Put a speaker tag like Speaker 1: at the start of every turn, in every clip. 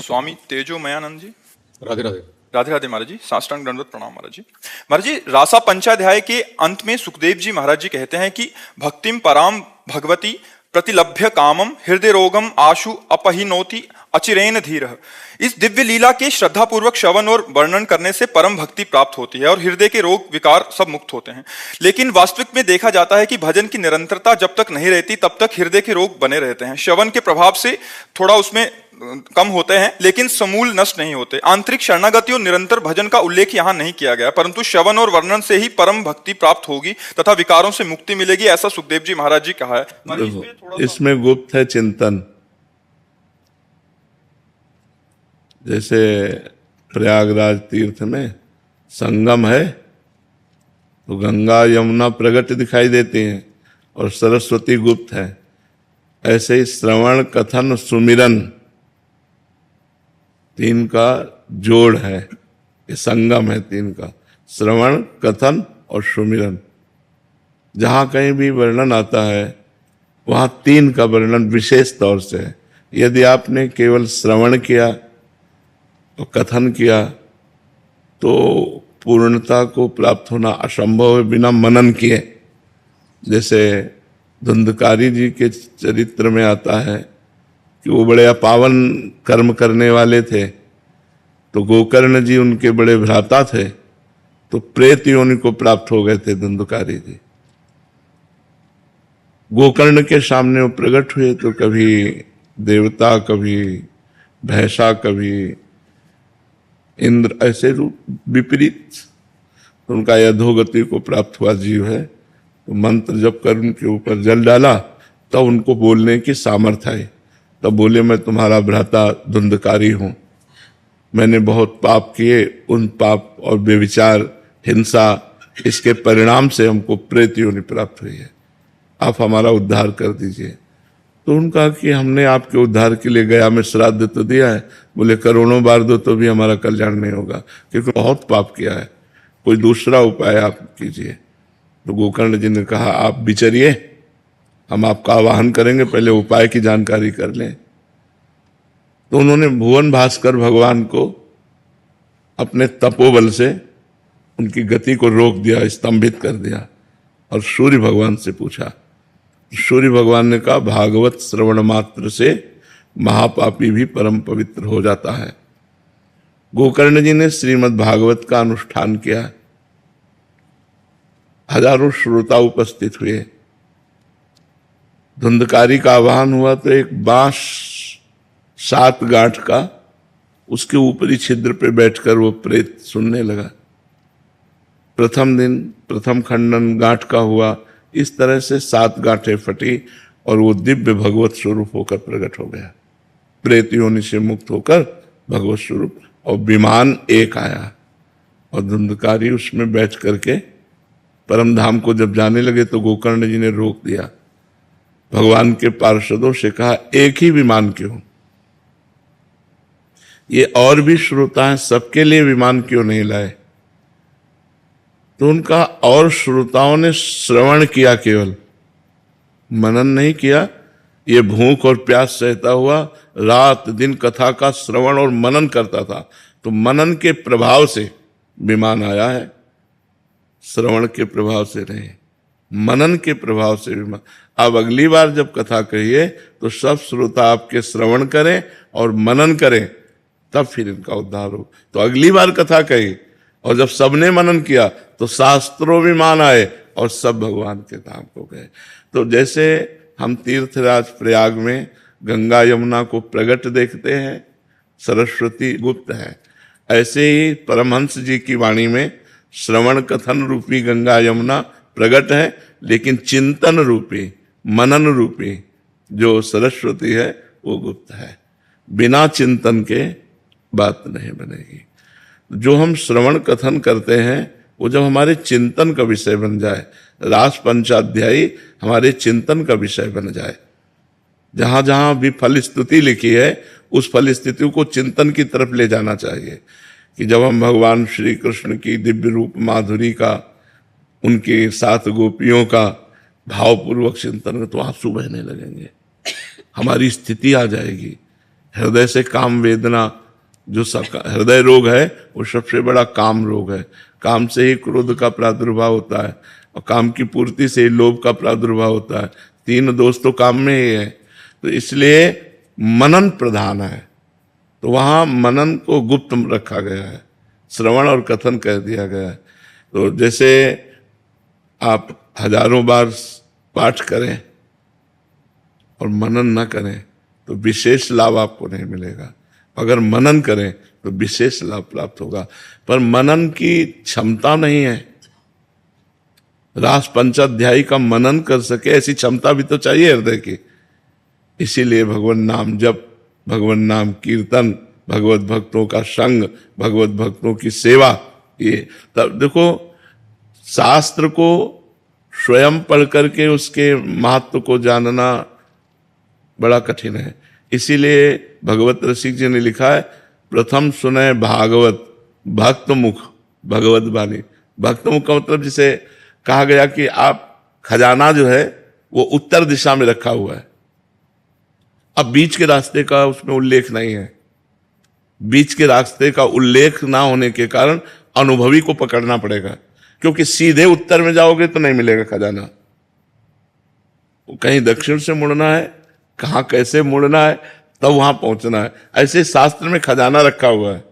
Speaker 1: स्वामी तेजोमयानंद जी।
Speaker 2: राधे राधे।
Speaker 1: राधे राधे महाराज जी, साष्टांग दंडवत प्रणाम महाराज जी। महाराज जी, रासा पंचाध्याय के अंत में सुखदेव जी महाराज जी कहते हैं कि भक्तिम पराम भगवती प्रतिलभ्य कामम हृदय रोगम आशु अपहिनोति अचिरेन धीर। इस दिव्य लीला के श्रद्धा पूर्वक श्रवण और वर्णन करने से परम भक्ति प्राप्त होती है और हृदय के रोग विकार सब मुक्त होते हैं। लेकिन वास्तविक में देखा जाता है कि भजन की निरंतरता जब तक नहीं रहती तब तक हृदय के रोग बने रहते हैं। श्रवण के प्रभाव से थोड़ा उसमें कम होते हैं लेकिन समूल नष्ट नहीं होते। आंतरिक शरणागति और निरंतर भजन का उल्लेख यहाँ नहीं किया गया, परंतु श्रवण और वर्णन से ही परम भक्ति प्राप्त होगी तथा विकारों से मुक्ति मिलेगी, ऐसा सुखदेव जी महाराज जी कहा है।
Speaker 3: इसमें गुप्त है चिंतन। जैसे प्रयागराज तीर्थ में संगम है तो गंगा यमुना प्रगट दिखाई देती हैं और सरस्वती गुप्त है। ऐसे ही श्रवण कथन सुमिरन तीन का जोड़ है, ये संगम है तीन का, श्रवण कथन और सुमिरन। जहाँ कहीं भी वर्णन आता है वहाँ तीन का वर्णन विशेष तौर से है। यदि आपने केवल श्रवण किया और कथन किया तो पूर्णता को प्राप्त होना असंभव है बिना मनन किए। जैसे धुंधकारी जी के चरित्र में आता है कि वो बड़े अपावन कर्म करने वाले थे, तो गोकर्ण जी उनके बड़े भ्राता थे, तो प्रेत योनि को प्राप्त हो गए थे धुंधकारी जी। गोकर्ण के सामने वो प्रकट हुए तो कभी देवता, कभी भैंसा, कभी इंद्र, ऐसे रूप विपरीत। तो उनका अधोगति को प्राप्त हुआ जीव है, तो मंत्र जप कर उनके ऊपर जल डाला तब उनको बोलने की सामर्थ्य आई। तब बोले, मैं तुम्हारा भ्राता धुंधकारी हूँ, मैंने बहुत पाप किए, उन पाप और बेविचार हिंसा इसके परिणाम से हमको प्रेत योनि प्राप्त हुई है, आप हमारा उद्धार कर दीजिए। तो उनका कि हमने आपके उद्धार के लिए गया में श्राद्ध तो दिया है। बोले, करोड़ों बार दो तो भी हमारा कल्याण नहीं होगा क्योंकि बहुत पाप किया है, कोई दूसरा उपाय आप कीजिए। तो गोकर्ण जी ने कहा, आप विचरिए, हम आपका आवाहन करेंगे, पहले उपाय की जानकारी कर लें। तो उन्होंने भुवन भास्कर भगवान को अपने तपोबल से उनकी गति को रोक दिया, स्तंभित कर दिया और सूर्य भगवान से पूछा। सूर्य भगवान ने कहा, भागवत श्रवण मात्र से महापापी भी परम पवित्र हो जाता है। गोकर्ण जी ने श्रीमद् भागवत का अनुष्ठान किया, हजारों श्रोता उपस्थित हुए। धुंधकारी का आह्वान हुआ तो एक बांस 7 गांठ का, उसके ऊपरी छिद्र पे बैठकर वो प्रेत सुनने लगा। प्रथम दिन प्रथम खंडन गांठ का हुआ, इस तरह से 7 गांठें फटी और वो दिव्य भगवत स्वरूप होकर प्रकट हो गया। प्रेत योनि से मुक्त होकर भगवत स्वरूप, और विमान एक आया और धुंधकारी उसमें बैठ करके परम धाम को जब जाने लगे तो गोकर्ण जी ने रोक दिया। भगवान के पार्षदों से कहा, एक ही विमान क्यों? ये और भी श्रोता हैं, सबके लिए विमान क्यों नहीं लाए? तो उनका, और श्रोताओं ने श्रवण किया, केवल मनन नहीं किया। ये भूख और प्यास सहता हुआ रात दिन कथा का श्रवण और मनन करता था, तो मनन के प्रभाव से विमान आया है, श्रवण के प्रभाव से नहीं, मनन के प्रभाव से विमान। अब अगली बार जब कथा कहिए तो सब श्रोता आपके श्रवण करें और मनन करें, तब फिर इनका उद्धार हो। तो अगली बार कथा कही और जब सबने मनन किया तो शास्त्रों विमान आए और सब भगवान के धाम को गए। तो जैसे हम तीर्थराज प्रयाग में गंगा यमुना को प्रगट देखते हैं, सरस्वती गुप्त है, ऐसे ही परमहंस जी की वाणी में श्रवण कथन रूपी गंगा यमुना प्रगट है, लेकिन चिंतन रूपी मनन रूपी जो सरस्वती है वो गुप्त है। बिना चिंतन के बात नहीं बनेगी। जो हम श्रवण कथन करते हैं वो जब हमारे चिंतन का विषय बन जाए, रास पंचाध्यायी हमारे चिंतन का विषय बन जाए, जहां जहां भी फल स्तुति लिखी है उस फल स्तुति को चिंतन की तरफ ले जाना चाहिए। कि जब हम भगवान श्री कृष्ण की दिव्य रूप माधुरी का, उनके 7 गोपियों का भावपूर्वक चिंतन तो आंसू बहने लगेंगे, हमारी स्थिति आ जाएगी हृदय से काम वेदना, जो हृदय रोग है वो सबसे बड़ा काम रोग है। काम से ही क्रोध का प्रादुर्भाव होता है और काम की पूर्ति से ही लोभ का प्रादुर्भाव होता है। तीन दोष तो काम में ही है। तो इसलिए मनन प्रधान है, तो वहां मनन को गुप्त रखा गया है, श्रवण और कथन कह दिया गया है। तो जैसे आप हजारों बार पाठ करें और मनन न करें तो विशेष लाभ आपको नहीं मिलेगा। अगर मनन करें तो विशेष लाभ प्राप्त होगा, पर मनन की क्षमता नहीं है। रास पंचाध्यायी का मनन कर सके ऐसी क्षमता भी तो चाहिए हृदय की। इसीलिए भगवान नाम जप, भगवान नाम कीर्तन, भगवत भक्तों का संग, भगवत भक्तों की सेवा, ये तब देखो शास्त्र को स्वयं पढ़ करके उसके महत्व को जानना बड़ा कठिन है। इसीलिए भगवत रसिक जी ने लिखा है, प्रथम सुने भागवत भक्त मुख भगवत वाणी। भक्त मुख का मतलब जिसे कहा गया कि आप खजाना जो है वो उत्तर दिशा में रखा हुआ है, अब बीच के रास्ते का उसमें उल्लेख नहीं है। बीच के रास्ते का उल्लेख ना होने के कारण अनुभवी को पकड़ना पड़ेगा, क्योंकि सीधे उत्तर में जाओगे तो नहीं मिलेगा खजाना। कहीं दक्षिण से मुड़ना है, कहां कैसे मुड़ना है, तब वहां पहुंचना है। ऐसे शास्त्र में खजाना रखा हुआ है।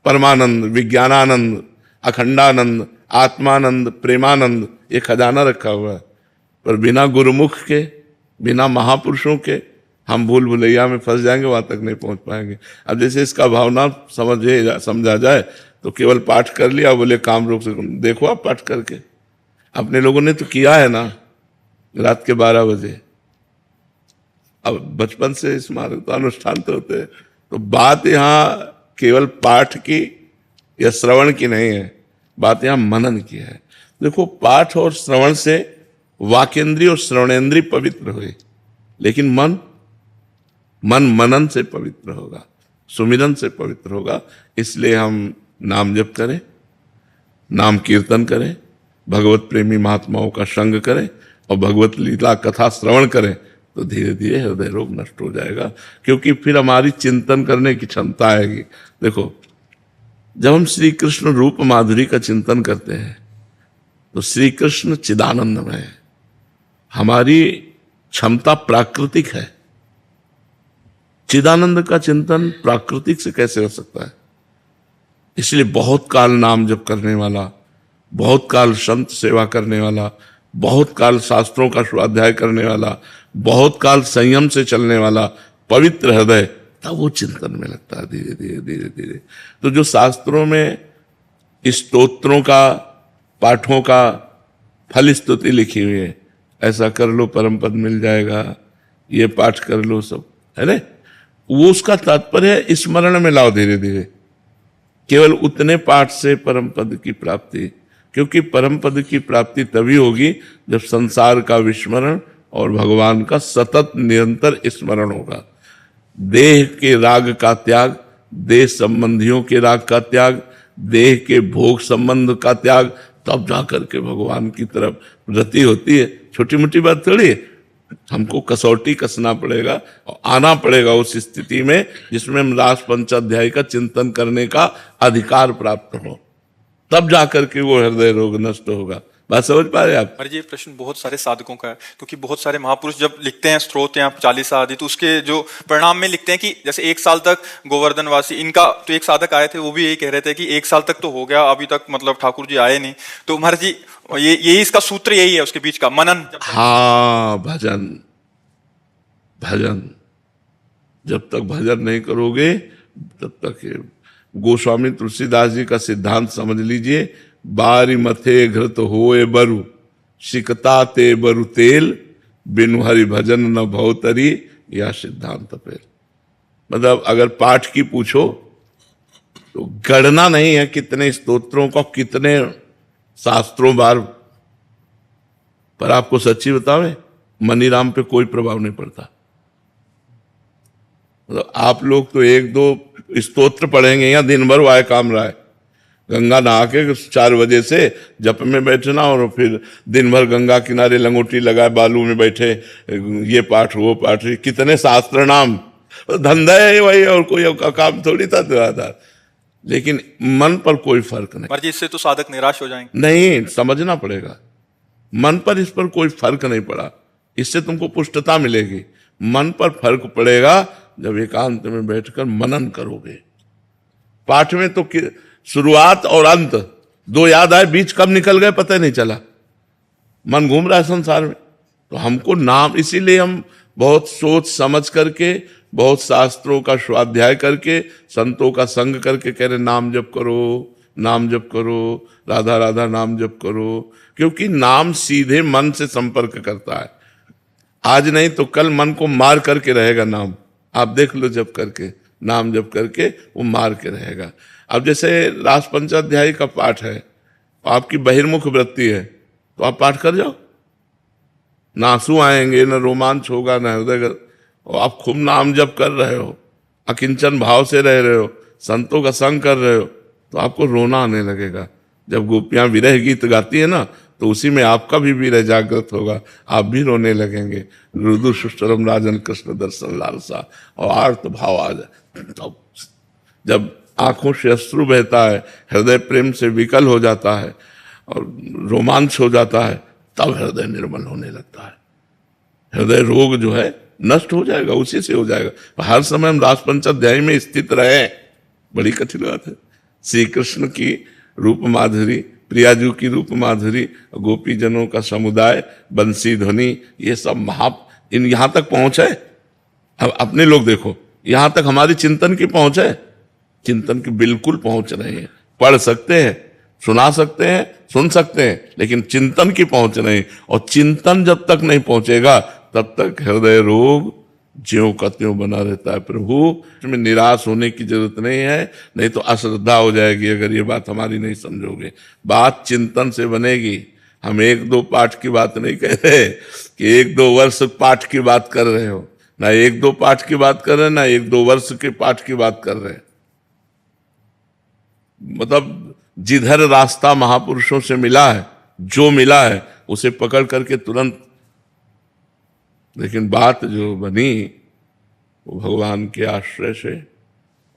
Speaker 3: परमानंद, विज्ञानानंद, अखंडानंद, आत्मानंद, प्रेमानंद, ये खजाना रखा हुआ है। पर बिना गुरुमुख के, बिना महापुरुषों के हम भूल भुलैया में फंस जाएंगे, वहां तक नहीं पहुंच पाएंगे। अब जैसे इसका भावना समझा जाए तो केवल पाठ कर लिया, बोले काम रोक से, देखो आप पाठ करके अपने लोगों ने तो किया है ना रात के 12 बजे। अब बचपन से इस मार्ग तो अनुष्ठान तो होते हैं। तो बात यहाँ केवल पाठ की या श्रवण की नहीं है, बात यहाँ मनन की है। देखो पाठ और श्रवण से वाकेंद्रीय और श्रवणेंद्रीय पवित्र हुए, लेकिन मन मनन से पवित्र होगा, सुमिरन से पवित्र होगा। इसलिए हम नाम जप करें, नाम कीर्तन करें, भगवत प्रेमी महात्माओं का संग करें और भगवत लीला कथा श्रवण करें, तो धीरे धीरे हृदय रोग नष्ट हो जाएगा। क्योंकि फिर हमारी चिंतन करने की क्षमता आएगी। देखो जब हम श्री कृष्ण रूप माधुरी का चिंतन करते हैं तो श्री कृष्ण चिदानंदमय है। हमारी क्षमता प्राकृतिक है, चिदानंद का चिंतन प्राकृतिक से कैसे हो सकता है? इसलिए बहुत काल नाम जप करने वाला, बहुत काल संत सेवा करने वाला, बहुत काल शास्त्रों का स्वाध्याय करने वाला, बहुत काल संयम से चलने वाला पवित्र हृदय, तब वो चिंतन में लगता है धीरे धीरे धीरे धीरे। तो जो शास्त्रों में स्तोत्रों का, पाठों का फल स्तुति लिखी हुई है, ऐसा कर लो परम पद मिल जाएगा, ये पाठ कर लो, सब है ना, वो उसका तात्पर्य है स्मरण में लाओ धीरे धीरे। केवल उतने पाठ से परम पद की प्राप्ति, क्योंकि परम पद की प्राप्ति तभी होगी जब संसार का विस्मरण और भगवान का सतत निरंतर स्मरण होगा। देह के राग का त्याग, देह संबंधियों के राग का त्याग, देह के भोग संबंध का त्याग, तब जाकर के भगवान की तरफ रति होती है। छोटी मोटी बात थोड़ी है, हमको कसौटी कसना पड़ेगा और आना पड़ेगा उस स्थिति में जिसमें हम रास पंचाध्याय का चिंतन करने का अधिकार प्राप्त हो, तब जाकर के वो हृदय रोग नष्ट होगा। बात समझ पा रहे आप?
Speaker 1: जी, ये प्रश्न बहुत सारे साधकों का है, क्योंकि बहुत सारे महापुरुष जब लिखते हैं स्त्रोत या चालीसा आदि, तो उसके जो परिणाम में लिखते हैं कि जैसे 1 साल तक गोवर्धनवासी, इनका तो एक साधक आए थे, वो भी यही कह रहे थे कि 1 साल तक तो हो गया, अभी तक मतलब ठाकुर जी आए नहीं। तो महाराज जी यही इसका सूत्र यही है उसके बीच का मनन।
Speaker 3: हाँ, भजन भजन जब तक भजन नहीं करोगे तब तक। गोस्वामी तुलसीदास जी का सिद्धांत समझ लीजिए, बारी मथे घृत होए बरु, सिकता ते बरु तेल, बिनु हरि भजन न भवतरी, यह सिद्धांत पे। मतलब अगर पाठ की पूछो तो गणना नहीं है कितने स्तोत्रों का, कितने शास्त्रों बार, पर आपको सच्ची बतावे मनीराम पे कोई प्रभाव नहीं पड़ता। मतलब आप लोग तो 1-2 स्तोत्र पढ़ेंगे या दिन भर वाय काम रहा है, गंगा नहा के 4 बजे से जप में बैठना और फिर दिन भर गंगा किनारे लंगोटी लगाए बालू में बैठे, ये पाठ वो पाठ, कितने शास्त्र नाम, धंधा है वही, और कोई काम थोड़ी था दुआदार। लेकिन मन पर कोई फर्क नहीं।
Speaker 1: महाराज जी इससे तो साधक निराश हो जाएंगे।
Speaker 3: नहीं, समझना पड़ेगा, मन पर इस पर कोई फर्क नहीं पड़ा, इससे तुमको पुष्टता मिलेगी। मन पर फर्क पड़ेगा जब एकांत में बैठकर मनन करोगे। पाठ में तो शुरुआत और अंत दो याद आए, बीच कब निकल गए पता नहीं चला, मन घूम रहा है संसार में। तो हमको नाम, इसीलिए हम बहुत सोच समझ करके, बहुत शास्त्रों का स्वाध्याय करके, संतों का संग करके कह रहे नाम जप करो, नाम जप करो, राधा राधा नाम जप करो, क्योंकि नाम सीधे मन से संपर्क करता है। आज नहीं तो कल मन को मार करके रहेगा नाम। आप देख लो जप करके, नाम जप करके वो मार के रहेगा। अब जैसे रास पंचाध्यायी का पाठ है, आपकी बहिर्मुख वृत्ति है, तो आप पाठ कर जाओ, न आंसू आएंगे, न रोमांच होगा, न हृदय, और आप खूब नाम जप कर रहे हो, अकिंचन भाव से रह रहे हो, संतों का संग कर रहे हो, तो आपको रोना आने लगेगा। जब गोपियां विरह गीत गाती है ना, तो उसी में आपका भी विरह जागृत होगा, आप भी रोने लगेंगे। रुदु सुष्टरम राजन कृष्ण दर्शन लालसा, और आर्त भाव आ जाए। तो जब आंखों से अश्रु बहता है, हृदय प्रेम से विकल हो जाता है और रोमांच हो जाता है, तब हृदय निर्मल होने लगता है। हृदय रोग जो है नष्ट हो जाएगा, उसी से हो जाएगा। हर समय हम रास पंचाध्यायी में स्थित रहे, बड़ी कठिन बात है। श्री कृष्ण की रूप माधुरी, प्रियाजू की रूप माधुरी, गोपी जनों का समुदाय, बंसी ध्वनि, ये सब इन यहां तक पहुंच है। हम अपने लोग देखो, यहां तक हमारी चिंतन की पहुंच है, चिंतन की बिल्कुल पहुंच नहीं है। पढ़ सकते हैं, सुना सकते हैं, सुन सकते हैं, लेकिन चिंतन की पहुंच नहीं। और चिंतन जब तक नहीं पहुंचेगा तब तक हृदय रोग ज्यों का त्यों बना रहता है। प्रभु इसमें निराश होने की जरूरत नहीं है, नहीं तो अश्रद्धा हो जाएगी अगर ये बात हमारी नहीं समझोगे। बात चिंतन से बनेगी। हम एक दो पाठ की बात नहीं कह रहे कि एक दो वर्ष पाठ की बात कर रहे हो, ना एक दो पाठ की बात कर रहे, ना एक दो वर्ष के पाठ की बात कर रहे। मतलब जिधर रास्ता महापुरुषों से मिला है, जो मिला है उसे पकड़ करके तुरंत। लेकिन बात जो बनी वो भगवान के आश्रय से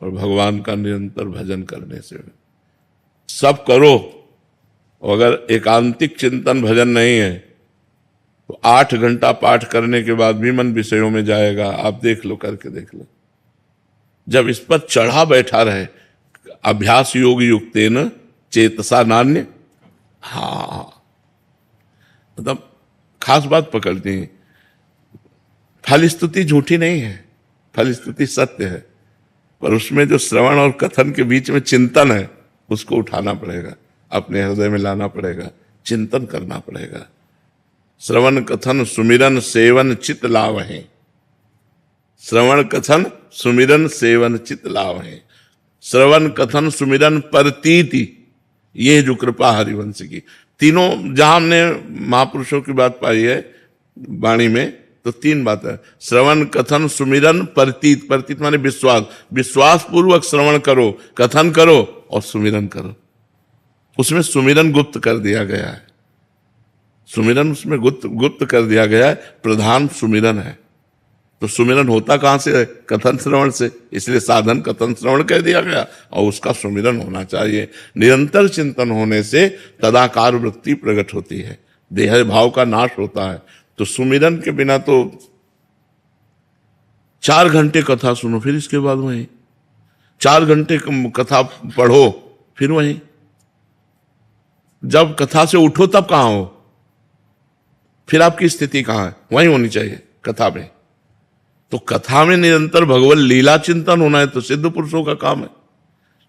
Speaker 3: और भगवान का निरंतर भजन करने से। सब करो, अगर एकांतिक चिंतन भजन नहीं है तो 8 घंटा पाठ करने के बाद भी मन विषयों में जाएगा। आप देख लो, करके देख लो। जब इस पर चढ़ा बैठा रहे, अभ्यास योग युक्तेन चेतसा नान्य, हाँ, मतलब खास बात पकड़ती है। फल स्तुति झूठी नहीं है, फल स्तुति सत्य है, पर उसमें जो श्रवण और कथन के बीच में चिंतन है उसको उठाना पड़ेगा, अपने हृदय में लाना पड़ेगा, चिंतन करना पड़ेगा। श्रवण कथन सुमिरन सेवन चित लावहें, श्रवण कथन सुमिरन सेवन चित लावहें। श्रवण कथन सुमिरन परतीति, ये जो कृपा हरिवंश की, तीनों जहां हमने महापुरुषों की बात पाई है वाणी में, तो 3 बात है। श्रवण कथन सुमिरन परतीत, परतीत माने विश्वास, विश्वास पूर्वक श्रवण करो, कथन करो और सुमिरन करो। उसमें सुमिरन गुप्त कर दिया गया है, सुमिरन उसमें गुप्त कर दिया गया है, प्रधान सुमिरन है। तो सुमिरन होता कहां से है? कथन श्रवण से, इसलिए साधन कथन श्रवण कह दिया गया और उसका सुमिरन होना चाहिए। निरंतर चिंतन होने से तदाकार वृत्ति प्रकट होती है, देह भाव का नाश होता है। तो सुमिरन के बिना तो 4 घंटे कथा सुनो, फिर इसके बाद वहीं 4 घंटे कथा पढ़ो, फिर वहीं। जब कथा से उठो तब कहां हो? फिर आपकी स्थिति कहां है? वहीं होनी चाहिए, कथा में। तो कथा में निरंतर भगवत लीला चिंतन होना है तो सिद्ध पुरुषों का काम है।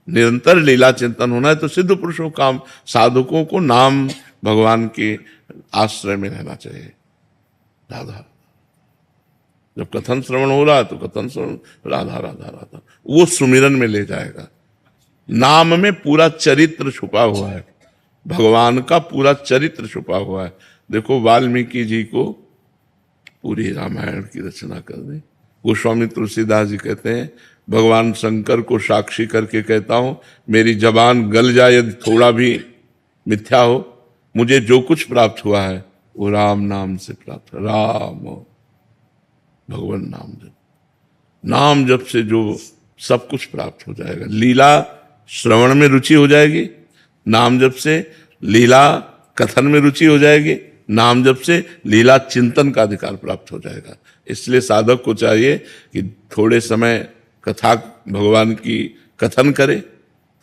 Speaker 3: निरंतर लीला चिंतन होना है तो सिद्ध पुरुषों का काम। साधकों को नाम भगवान के आश्रय में रहना चाहिए। राधा, जब कथन श्रवण हो रहा है तो कथन श्रवण, राधा राधा राधा, वो सुमिरन में ले जाएगा। नाम में पूरा चरित्र छुपा हुआ है, भगवान का पूरा चरित्र छुपा हुआ है। देखो वाल्मीकि जी को पूरी रामायण की रचना कर दी। गोस्वामी तुलसीदास जी कहते हैं, भगवान शंकर को साक्षी करके कहता हूं, मेरी जबान गल जाए यदि थोड़ा भी मिथ्या हो, मुझे जो कुछ प्राप्त हुआ है वो राम नाम से प्राप्त है। राम भगवान नाम जब नाम जप से जो सब कुछ प्राप्त हो जाएगा। लीला श्रवण में रुचि हो जाएगी, नाम जप से लीला कथन में रुचि हो जाएगी, नाम जप से लीला चिंतन का अधिकार प्राप्त हो जाएगा। इसलिए साधक को चाहिए कि थोड़े समय कथा भगवान की कथन करे,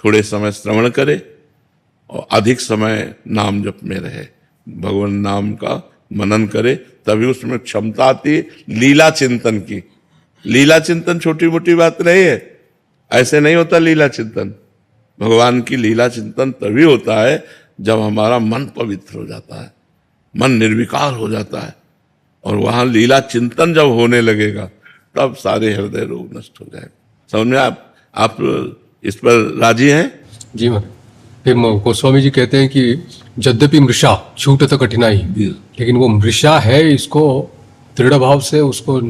Speaker 3: थोड़े समय श्रवण करे और अधिक समय नाम जप में रहे, भगवान नाम का मनन करे, तभी उसमें क्षमता आती है लीला चिंतन की। लीला चिंतन छोटी मोटी बात नहीं है, ऐसे नहीं होता लीला चिंतन। भगवान की लीला चिंतन तभी होता है जब हमारा मन पवित्र हो जाता है, मन निर्विकार हो जाता है, और वहां लीला चिंतन जब होने लगेगा तब सारे हृदय रोग नष्ट हो जाएगा। समझ में आप इस पर राजी हैं?
Speaker 2: जी महाराज। फिर गोस्वामी जी कहते हैं कि यद्यपि मृषा छूटत कठिनाई, लेकिन वो मृषा है, इसको दृढ़ भाव से उसको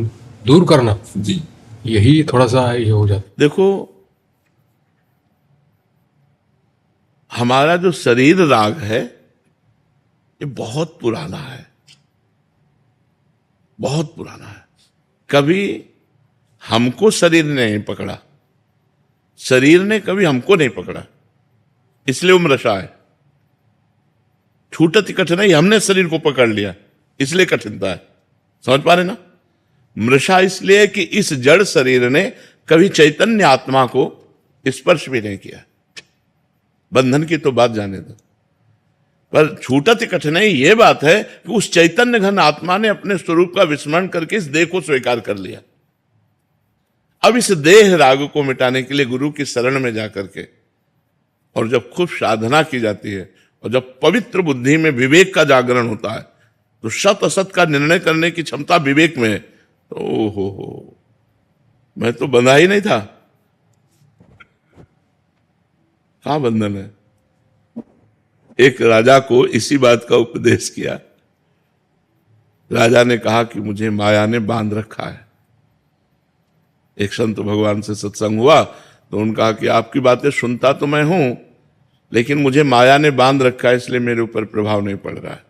Speaker 2: दूर करना
Speaker 3: जी,
Speaker 2: यही थोड़ा सा ये हो जाता।
Speaker 3: देखो हमारा जो शरीर राग है ये बहुत पुराना है, बहुत पुराना है। कभी हमको शरीर ने नहीं पकड़ा, शरीर ने कभी हमको नहीं पकड़ा, इसलिए वो मृषा है। छूटत कठिनाई, हमने शरीर को पकड़ लिया इसलिए कठिनता है। समझ पा रहे ना? मृषा इसलिए कि इस जड़ शरीर ने कभी चैतन्य आत्मा को स्पर्श भी नहीं किया। बंधन की तो बात जाने दो, पर छूटत कठिनाई ये बात है कि उस चैतन्य घन आत्मा ने अपने स्वरूप का विस्मरण करके इस देह को स्वीकार कर लिया। अब इस देह राग को मिटाने के लिए गुरु की शरण में जाकर के, और जब खूब साधना की जाती है और जब पवित्र बुद्धि में विवेक का जागरण होता है, तो सत असत का निर्णय करने की क्षमता विवेक में है। तो ओहो, मैं तो बंधा ही नहीं था, कहां बंधन है। एक राजा को इसी बात का उपदेश किया। राजा ने कहा कि मुझे माया ने बांध रखा है। एक संत भगवान से सत्संग हुआ तो उन्होंने कहा कि आपकी बातें सुनता तो मैं हूं, लेकिन मुझे माया ने बांध रखा है, इसलिए मेरे ऊपर प्रभाव नहीं पड़ रहा है।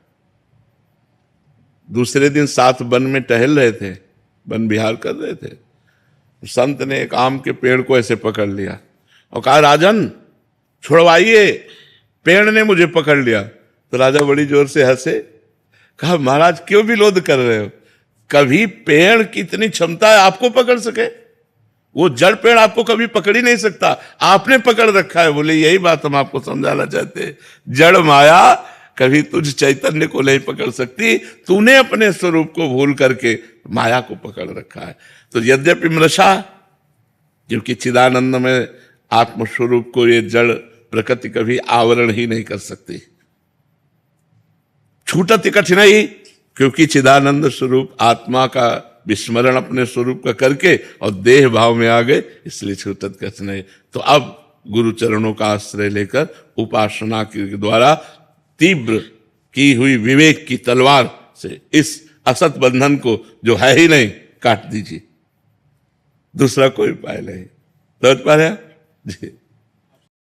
Speaker 3: दूसरे दिन साथ वन में टहल रहे थे, वन विहार कर रहे थे, संत ने एक आम के पेड़ को ऐसे पकड़ लिया और कहा राजन छुड़वाइए, पेड़ ने मुझे पकड़ लिया। तो राजा बड़ी जोर से हंसे, कहा महाराज क्यों विरोध कर रहे हो, कभी पेड़ की इतनी क्षमता है आपको पकड़ सके? वो जड़ पेड़ आपको कभी पकड़ ही नहीं सकता, आपने पकड़ रखा है। बोले यही बात हम आपको समझाना चाहते हैं, जड़ माया कभी तुझ चैतन्य को नहीं पकड़ सकती, तूने अपने स्वरूप को भूल करके माया को पकड़ रखा है। तो यद्यपि मृषा, क्योंकि चिदानंद में आत्मस्वरूप को ये जड़ प्रकृति कभी आवरण ही नहीं कर सकती। छूटत कठिनाई, क्योंकि चिदानंद स्वरूप आत्मा का विस्मरण अपने स्वरूप का करके और देह भाव में आ गए, इसलिए छूटत कठिनाई। तो अब गुरु चरणों का आश्रय लेकर उपासना के द्वारा तीव्र की हुई विवेक की तलवार से इस असत बंधन को जो है ही नहीं काट दीजिए, दूसरा कोई उपाय नहीं। समझ पा रहे हैं जी?